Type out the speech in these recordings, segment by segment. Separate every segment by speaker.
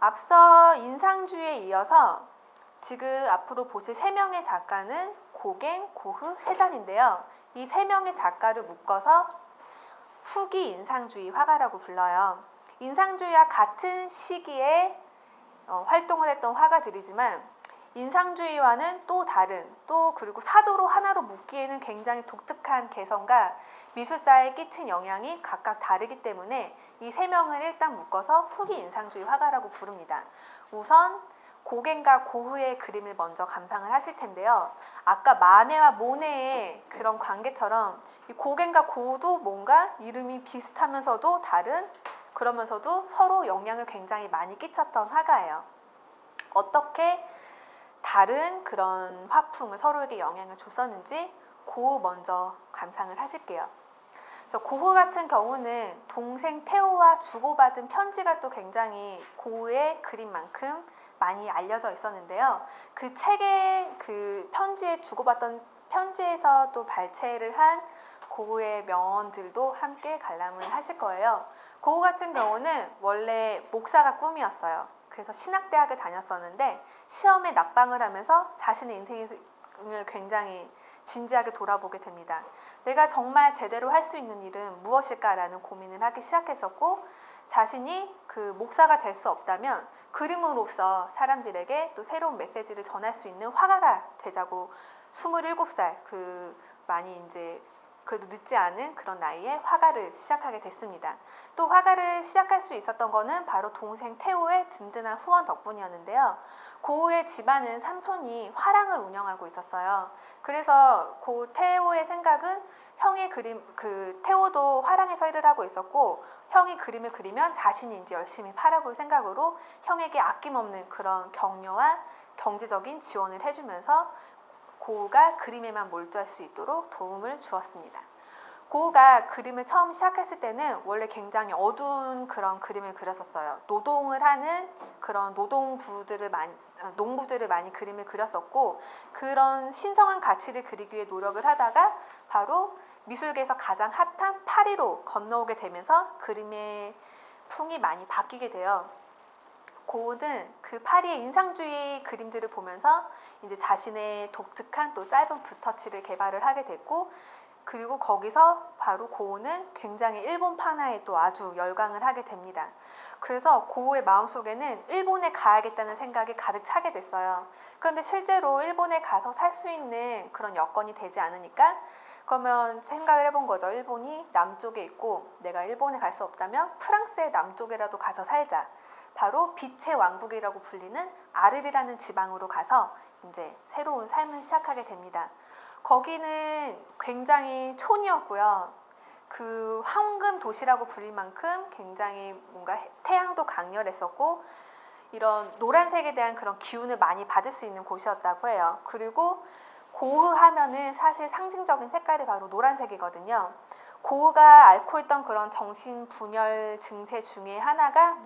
Speaker 1: 앞서 인상주의에 이어서 지금 앞으로 보실 3명의 작가는 고갱, 고흐, 세잔인데요. 이 3명의 작가를 묶어서 후기 인상주의 화가라고 불러요. 인상주의와 같은 시기에 활동을 했던 화가들이지만 인상주의와는 또 다른, 그리고 사도로 하나로 묶기에는 굉장히 독특한 개성과 미술사에 끼친 영향이 각각 다르기 때문에 이 3명을 일단 묶어서 후기 인상주의 화가라고 부릅니다. 우선 고갱과 고흐의 그림을 먼저 감상을 하실 텐데요. 아까 마네와 모네의 그런 관계처럼 이 고갱과 고흐도 뭔가 이름이 비슷하면서도 다른, 그러면서도 서로 영향을 굉장히 많이 끼쳤던 화가예요. 어떻게 다른 그런 화풍을 서로에게 영향을 줬었는지 고흐 먼저 감상을 하실게요. 고흐 같은 경우는 동생 테오와 주고받은 편지가 또 굉장히 고흐의 그림만큼 많이 알려져 있었는데요. 그 책에 그 편지에 주고받던 편지에서 또 발췌를 한 고흐의 명언들도 함께 관람을 하실 거예요. 고흐 같은 경우는 원래 목사가 꿈이었어요. 그래서 신학대학을 다녔었는데 시험에 낙방을 하면서 자신의 인생을 굉장히 진지하게 돌아보게 됩니다. 내가 정말 제대로 할 수 있는 일은 무엇일까라는 고민을 하기 시작했었고, 자신이 그 목사가 될 수 없다면 그림으로써 사람들에게 또 새로운 메시지를 전할 수 있는 화가가 되자고 27살 많이 이제 그래도 늦지 않은 그런 나이에 화가를 시작하게 됐습니다. 또 화가를 시작할 수 있었던 거는 바로 동생 테오의 든든한 후원 덕분이었는데요. 고흐의 집안은 삼촌이 화랑을 운영하고 있었어요. 그래서 고 테오의 생각은 형의 테오도 화랑에서 일을 하고 있었고, 형이 그림을 그리면 자신이 이제 열심히 팔아볼 생각으로 형에게 아낌없는 그런 격려와 경제적인 지원을 해주면서 고흐가 그림에만 몰두할 수 있도록 도움을 주었습니다. 고흐가 그림을 처음 시작했을 때는 원래 굉장히 어두운 그런 그림을 그렸었어요. 노동을 하는 그런 농부들을 많이 그림을 그렸었고, 그런 신성한 가치를 그리기 위해 노력을 하다가 바로 미술계에서 가장 핫한 파리로 건너오게 되면서 그림의 풍이 많이 바뀌게 돼요. 고흐는 그 파리의 인상주의 그림들을 보면서 이제 자신의 독특한 또 짧은 붓터치를 개발을 하게 됐고, 그리고 거기서 바로 고흐는 굉장히 일본 판화에 또 아주 열광을 하게 됩니다. 그래서 고흐의 마음속에는 일본에 가야겠다는 생각이 가득 차게 됐어요. 그런데 실제로 일본에 가서 살 수 있는 그런 여건이 되지 않으니까, 그러면 생각을 해본 거죠. 일본이 남쪽에 있고 내가 일본에 갈 수 없다면 프랑스의 남쪽에라도 가서 살자. 바로 빛의 왕국이라고 불리는 아르리라는 지방으로 가서 이제 새로운 삶을 시작하게 됩니다. 거기는 굉장히 촌이었고요. 그 황금 도시라고 불릴 만큼 굉장히 뭔가 태양도 강렬했었고, 이런 노란색에 대한 그런 기운을 많이 받을 수 있는 곳이었다고 해요. 그리고 고흐 하면은 사실 상징적인 색깔이 바로 노란색이거든요. 고흐가 앓고 있던 그런 정신분열 증세 중에 하나가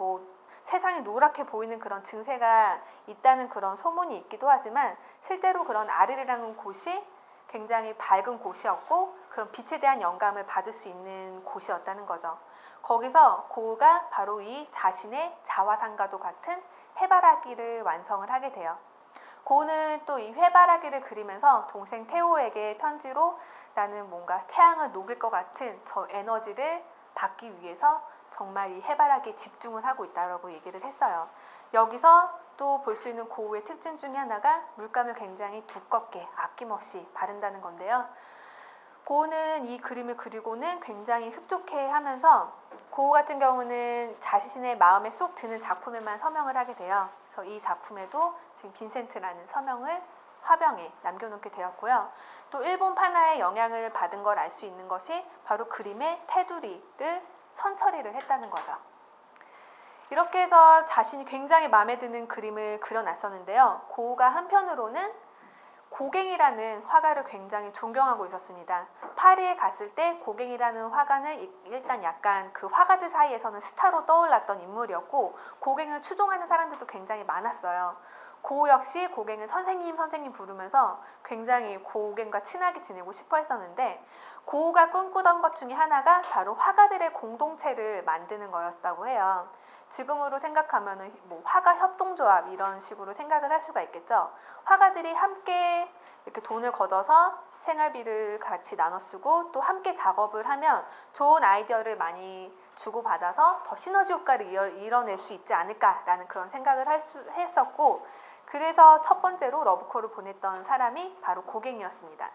Speaker 1: 세상이 노랗게 보이는 그런 증세가 있다는 그런 소문이 있기도 하지만, 실제로 그런 아르리라는 곳이 굉장히 밝은 곳이었고 그런 빛에 대한 영감을 받을 수 있는 곳이었다는 거죠. 거기서 고흐가 바로 이 자신의 자화상과도 같은 해바라기를 완성을 하게 돼요. 고흐는 또 이 해바라기를 그리면서 동생 테오에게 편지로 나는 뭔가 태양을 녹일 것 같은 저 에너지를 받기 위해서 정말 이 해바라기에 집중을 하고 있다고 얘기를 했어요. 여기서 또 볼 수 있는 고흐의 특징 중에 하나가 물감을 굉장히 두껍게 아낌없이 바른다는 건데요. 고흐는 이 그림을 그리고는 굉장히 흡족해 하면서 고흐 같은 경우는 자신의 마음에 쏙 드는 작품에만 서명을 하게 돼요. 그래서 이 작품에도 지금 빈센트라는 서명을 화병에 남겨놓게 되었고요. 또 일본 판화의 영향을 받은 걸 알 수 있는 것이 바로 그림의 테두리를 선처리를 했다는 거죠. 이렇게 해서 자신이 굉장히 마음에 드는 그림을 그려놨었는데요. 고흐가 한편으로는 고갱이라는 화가를 굉장히 존경하고 있었습니다. 파리에 갔을 때 고갱이라는 화가는 일단 약간 그 화가들 사이에서는 스타로 떠올랐던 인물이었고, 고갱을 추종하는 사람들도 굉장히 많았어요. 고흐 역시 고갱을 선생님 부르면서 굉장히 고갱과 친하게 지내고 싶어 했었는데, 고흐가 꿈꾸던 것 중에 하나가 바로 화가들의 공동체를 만드는 거였다고 해요. 지금으로 생각하면은 뭐 화가 협동조합 이런 식으로 생각을 할 수가 있겠죠. 화가들이 함께 이렇게 돈을 걷어서 생활비를 같이 나눠 쓰고 또 함께 작업을 하면 좋은 아이디어를 많이 주고받아서 더 시너지 효과를 이뤄낼 수 있지 않을까라는 그런 생각을 했었고, 그래서 첫 번째로 러브콜을 보냈던 사람이 바로 고갱이었습니다.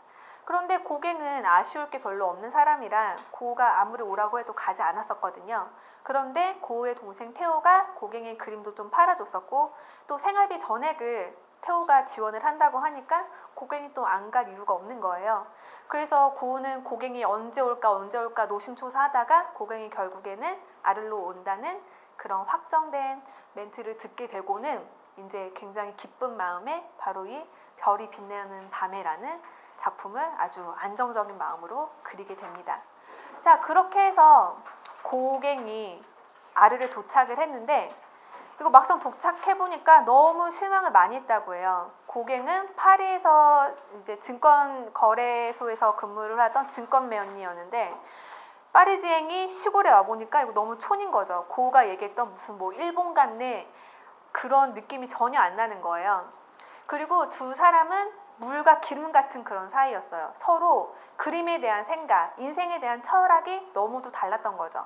Speaker 1: 그런데 고갱은 아쉬울 게 별로 없는 사람이라 고우가 아무리 오라고 해도 가지 않았었거든요. 그런데 고우의 동생 태호가 고갱의 그림도 좀 팔아줬었고, 또 생활비 전액을 태호가 지원을 한다고 하니까 고갱이 또 안 갈 이유가 없는 거예요. 그래서 고우는 고갱이 언제 올까 노심초사하다가 고갱이 결국에는 아를로 온다는 그런 확정된 멘트를 듣게 되고는 이제 굉장히 기쁜 마음에 바로 이 별이 빛나는 밤에라는 작품을 아주 안정적인 마음으로 그리게 됩니다. 자, 그렇게 해서 고갱이 아르에 도착을 했는데, 이거 막상 도착해 보니까 너무 실망을 많이 했다고 해요. 고갱은 파리에서 이제 증권 거래소에서 근무를 하던 증권매언니였는데, 파리지행이 시골에 와 보니까 이거 너무 촌인 거죠. 고우가 얘기했던 무슨 뭐 일본 같네 그런 느낌이 전혀 안 나는 거예요. 그리고 두 사람은 물과 기름 같은 그런 사이였어요. 서로 그림에 대한 생각, 인생에 대한 철학이 너무도 달랐던 거죠.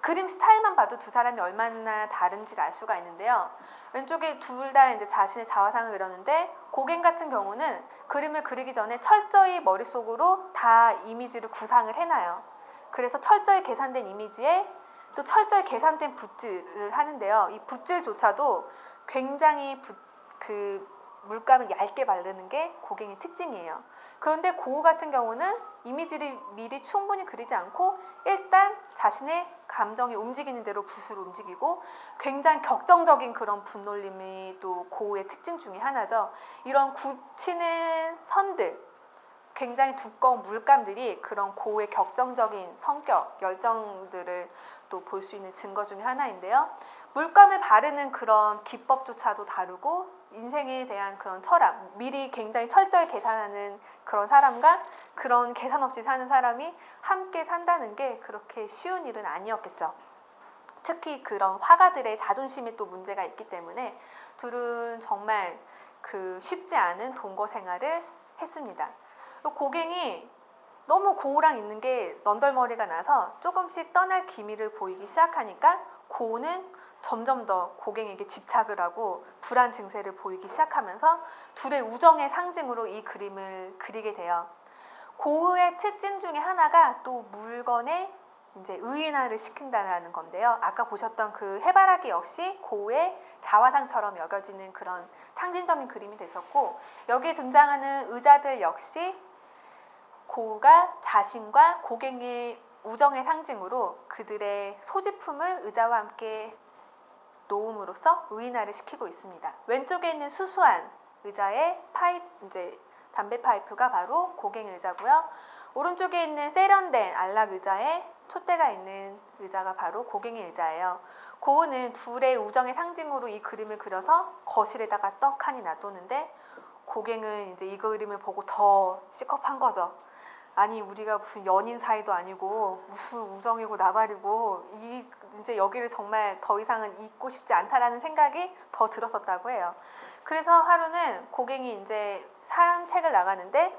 Speaker 1: 그림 스타일만 봐도 두 사람이 얼마나 다른지를 알 수가 있는데요. 왼쪽에 둘 다 이제 자신의 자화상을 그렸는데, 고갱 같은 경우는 그림을 그리기 전에 철저히 머릿속으로 다 이미지를 구상을 해놔요. 그래서 철저히 계산된 이미지에 또 철저히 계산된 붓질을 하는데요. 이 붓질조차도 굉장히 물감을 얇게 바르는 게 고갱의 특징이에요. 그런데 고우 같은 경우는 이미지를 미리 충분히 그리지 않고 일단 자신의 감정이 움직이는 대로 붓을 움직이고, 굉장히 격정적인 그런 붓놀림이 또 고우의 특징 중에 하나죠. 이런 굳히는 선들, 굉장히 두꺼운 물감들이 그런 고우의 격정적인 성격, 열정들을 또 볼 수 있는 증거 중에 하나인데요. 물감을 바르는 그런 기법조차도 다르고, 인생에 대한 그런 철학, 미리 굉장히 철저히 계산하는 그런 사람과 그런 계산 없이 사는 사람이 함께 산다는 게 그렇게 쉬운 일은 아니었겠죠. 특히 그런 화가들의 자존심에 또 문제가 있기 때문에 둘은 정말 쉽지 않은 동거 생활을 했습니다. 고갱이 너무 고우랑 있는 게 넌덜머리가 나서 조금씩 떠날 기미를 보이기 시작하니까 고우는 점점 더 고갱에게 집착을 하고 불안 증세를 보이기 시작하면서 둘의 우정의 상징으로 이 그림을 그리게 돼요. 고우의 특징 중에 하나가 또 물건에 이제 의인화를 시킨다는 건데요. 아까 보셨던 그 해바라기 역시 고우의 자화상처럼 여겨지는 그런 상징적인 그림이 됐었고, 여기에 등장하는 의자들 역시 고우가 자신과 고갱의 우정의 상징으로 그들의 소지품을 의자와 함께 놓음으로써 의인화를 시키고 있습니다. 왼쪽에 있는 수수한 의자의 담배 파이프가 바로 고갱 의자고요. 오른쪽에 있는 세련된 안락 의자에 촛대가 있는 의자가 바로 고갱의 의자예요. 고우는 둘의 우정의 상징으로 이 그림을 그려서 거실에다가 떡하니 놔두는데, 고갱은 이제 이 그림을 보고 더 시겁한 거죠. 아니, 우리가 무슨 연인 사이도 아니고 무슨 우정이고 나발이고 이제 여기를 정말 더 이상은 있고 싶지 않다라는 생각이 더 들었었다고 해요. 그래서 하루는 고갱이 이제 산책을 나가는데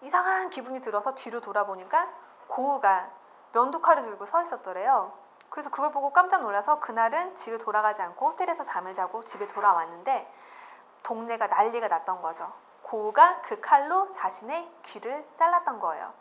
Speaker 1: 이상한 기분이 들어서 뒤로 돌아보니까 고우가 면도칼을 들고 서 있었더래요. 그래서 그걸 보고 깜짝 놀라서 그날은 집에 돌아가지 않고 호텔에서 잠을 자고 집에 돌아왔는데 동네가 난리가 났던 거죠. 고우가 그 칼로 자신의 귀를 잘랐던 거예요.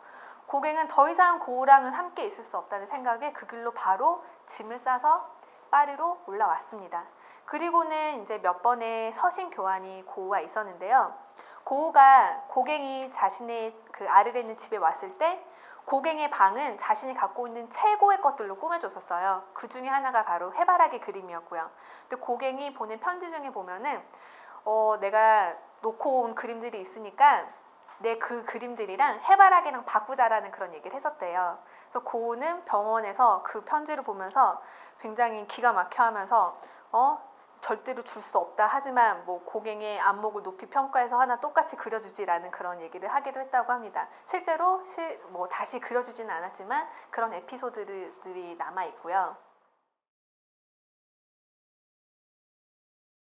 Speaker 1: 고갱은 더 이상 고우랑은 함께 있을 수 없다는 생각에 그 길로 바로 짐을 싸서 파리로 올라왔습니다. 그리고는 이제 몇 번의 서신 교환이 고우와 있었는데요. 고우가 고갱이 자신의 그 아르에 있는 집에 왔을 때 고갱의 방은 자신이 갖고 있는 최고의 것들로 꾸며줬었어요. 그 중에 하나가 바로 해바라기 그림이었고요. 근데 고갱이 보낸 편지 중에 보면은 내가 놓고 온 그림들이 있으니까 내 그 그림들이랑 해바라기랑 바꾸자라는 그런 얘기를 했었대요. 그래서 고우는 병원에서 그 편지를 보면서 굉장히 기가 막혀 하면서 절대로 줄 수 없다. 하지만 뭐 고갱의 안목을 높이 평가해서 하나 똑같이 그려주지라는 그런 얘기를 하기도 했다고 합니다. 실제로 다시 그려주지는 않았지만 그런 에피소드들이 남아 있고요.